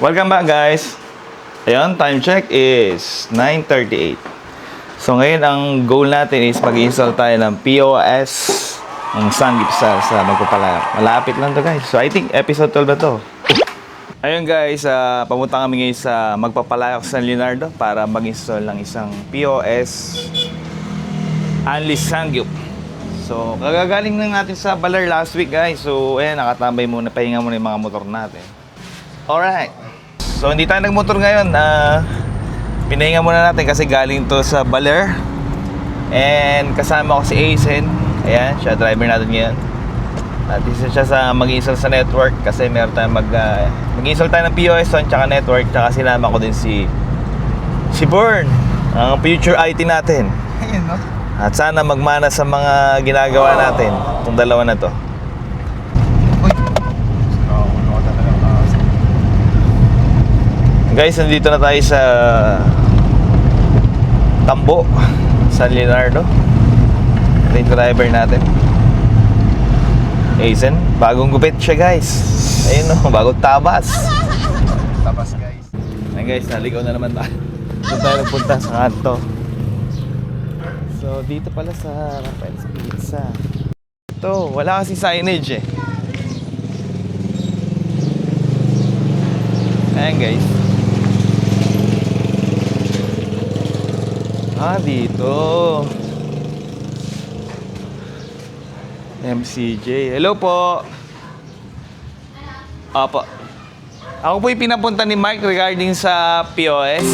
Welcome back guys. Ayun, time check is 9:38. So ngayon ang goal natin is mag-install tayo ng POS ng Sanggipsal sa Magpapalayak. Malapit lang to guys. So I think episode 12 na to. Ayun guys, pamunta kami ngayon sa Magpapalayak San Leonardo para mag-install ng isang POS Unleashed Sangyup. So kagagaling lang natin sa Baler last week guys. So ayan, nakatambay muna, pahinga muna yung mga motor natin. Alright. So hindi tayo nagmotor ngayon, pinahinga muna natin kasi galing to sa Baler. And kasama ko si Aizen. Ayan, siya driver natin ngayon. At isa siya sa mag-install sa network kasi meron tayong mag-install tayo ng POS at saka network. Tsaka sinama ko din si Burn, ang future IT natin. Ayun, no? At sana magmana sa mga ginagawa natin itong dalawa na to. Guys, nandito na tayo sa Tambo, San Leonardo. Ito yung driver natin, Aizen. Bagong gupit siya guys. Ayun o, bagong tabas. Tapas, guys. Ayun guys, naligaw na naman tayo. Doon tayo nagpunta sa kanto. So dito pala sa Rafael's Pizza. Ito, wala kasi signage eh. Ayan guys. Dito MCJ. Hello po. Opo. Ako po yung pinapunta ni Mike regarding sa POS.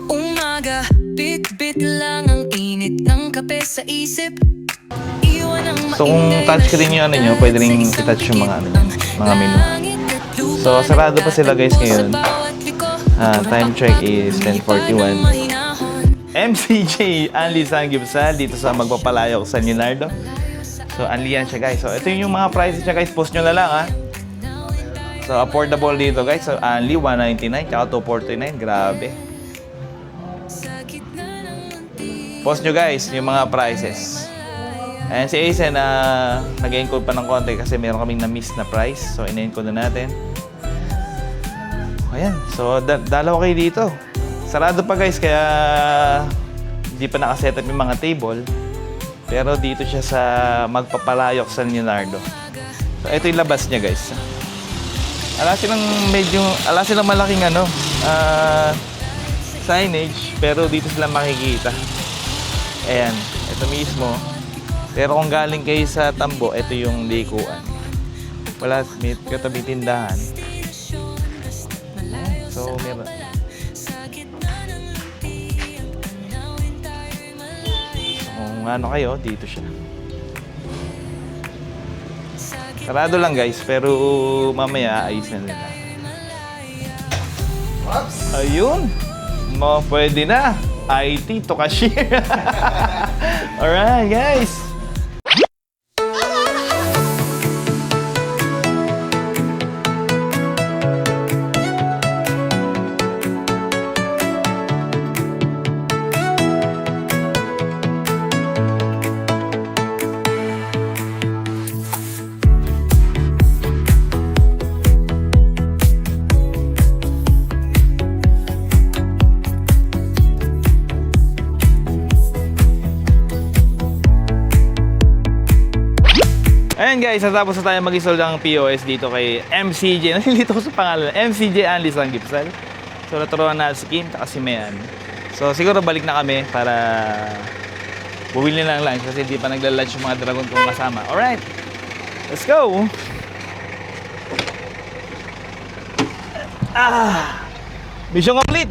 Umaga, bit-bit lang ang init ng kape sa isip. So kung touchscreen yung ano nyo, pwede rin i-touch yung mga ano nyo, mga menu. So sarado pa sila guys ngayon. Time check is 10:41. MCJ Unleashed Sanggipsal dito sa Magpapalayak San Leonardo. So unli yan siya guys. So ito yung mga prices niya guys, post nyo na lang ha. So affordable dito guys. So only 199 tsaka 249. Grabe. Post nyo guys yung mga prices. And si Aizen nag-encode pa ng konti kasi meron kaming na-miss na price. So in-encode na natin. Ayan. So dalawa kayo dito. Sarado pa guys kaya hindi pa nakasetup yung mga table. Pero dito siya sa Magpapalayak San Leonardo. So ito yung labas niya guys. Ala silang malaking signage, pero dito sila makikita. Ayan, ito mismo. Pero kung galing kayo sa Tambo, ito yung likuan. Wala, may katabi tindahan. So, meron. So, kung ano kayo, dito siya. Sarado lang guys, pero mamaya ayos na nila. Ayun! Pwede na! IT to cashier! Alright guys! Ayan guys, natapos na tayo mag-install ng POS dito kay MCJ. Nalilito ko sa pangalan. MCJ Unleashed Sanggipsal. So naturuan na si Kim at si Mayan. So siguro balik na kami para bumili na lang lunch kasi hindi pa nagla-lunch yung mga dragon kong kasama. Alright, let's go! Mission complete!